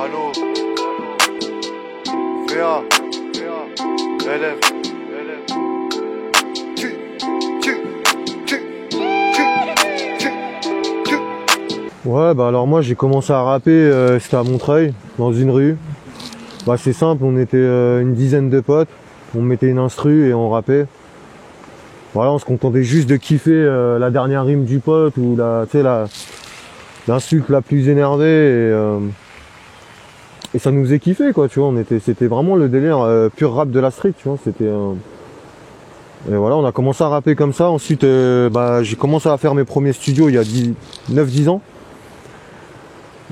Allo, VA, LF, Ouais, bah alors moi j'ai commencé à rapper, c'était à Montreuil, dans une rue. Bah c'est simple, on était une dizaine de potes, on mettait une instru et on rappait. Voilà, on se contentait juste de kiffer la dernière rime du pote ou l'insulte la plus énervée et ça nous faisait kiffer quoi, tu vois, c'était vraiment le délire pur rap de la street, tu vois, et voilà, on a commencé à rapper comme ça. Ensuite j'ai commencé à faire mes premiers studios il y a 9-10 ans.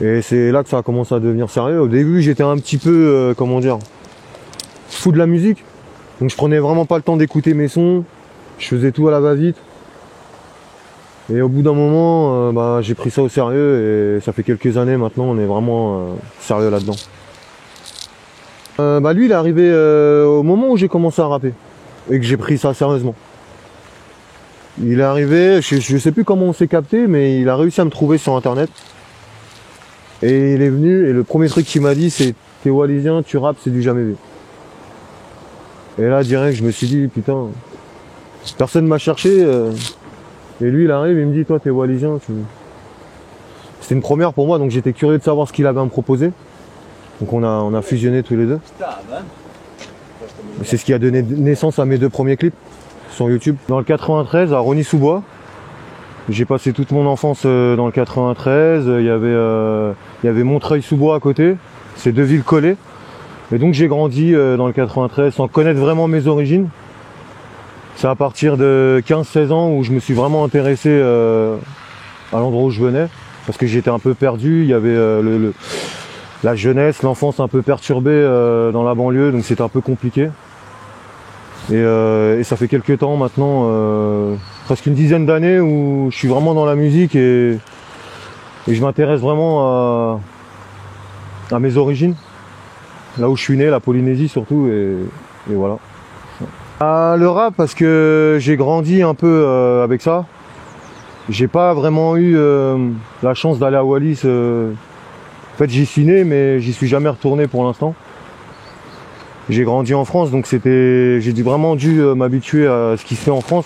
Et c'est là que ça a commencé à devenir sérieux. Au début, j'étais un petit peu, fou de la musique. Donc je prenais vraiment pas le temps d'écouter mes sons. Je faisais tout à la va-vite. Et au bout d'un moment, j'ai pris ça au sérieux et ça fait quelques années maintenant, on est vraiment sérieux là-dedans. Lui, il est arrivé au moment où j'ai commencé à rapper et que j'ai pris ça sérieusement. Il est arrivé, je sais plus comment on s'est capté, mais il a réussi à me trouver sur internet. Et il est venu et le premier truc qu'il m'a dit c'est « T'es wallisien, tu rappes, c'est du jamais vu ». Et là direct je me suis dit putain, personne m'a cherché et lui il arrive et il me dit « Toi t'es wallisien ». C'était une première pour moi donc j'étais curieux de savoir ce qu'il avait à me proposer. Donc on a fusionné tous les deux. C'est ce qui a donné naissance à mes 2 premiers clips sur YouTube. Dans le 93 à Rosny-sous-Bois. J'ai passé toute mon enfance dans le 93, il y avait Montreuil-sous-Bois à côté, c'est 2 villes collées. Et donc j'ai grandi dans le 93 sans connaître vraiment mes origines. C'est à partir de 15-16 ans où je me suis vraiment intéressé à l'endroit où je venais, parce que j'étais un peu perdu, il y avait la jeunesse, l'enfance un peu perturbée dans la banlieue, donc c'était un peu compliqué. Et ça fait quelques temps maintenant, presque une dizaine d'années où je suis vraiment dans la musique et je m'intéresse vraiment à mes origines, là où je suis né, la Polynésie surtout, et voilà. Le rap parce que j'ai grandi un peu avec ça. J'ai pas vraiment eu la chance d'aller à Wallis. En fait j'y suis né mais j'y suis jamais retourné pour l'instant. J'ai grandi en France donc j'ai vraiment dû m'habituer à ce qui se fait en France.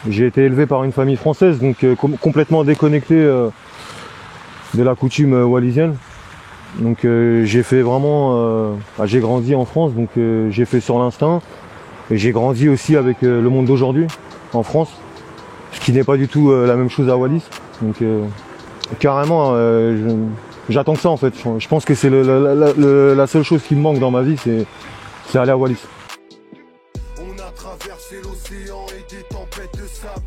J'ai été élevé par une famille française donc complètement déconnecté de la coutume wallisienne. Donc j'ai fait vraiment, j'ai grandi en France donc j'ai fait sur l'instinct et j'ai grandi aussi avec le monde d'aujourd'hui en France, ce qui n'est pas du tout la même chose à Wallis. Donc carrément j'attends que ça en fait. Je pense que c'est la seule chose qui me manque dans ma vie, c'est aller à Wallis. On a traversé l'océan et des tempêtes de sable.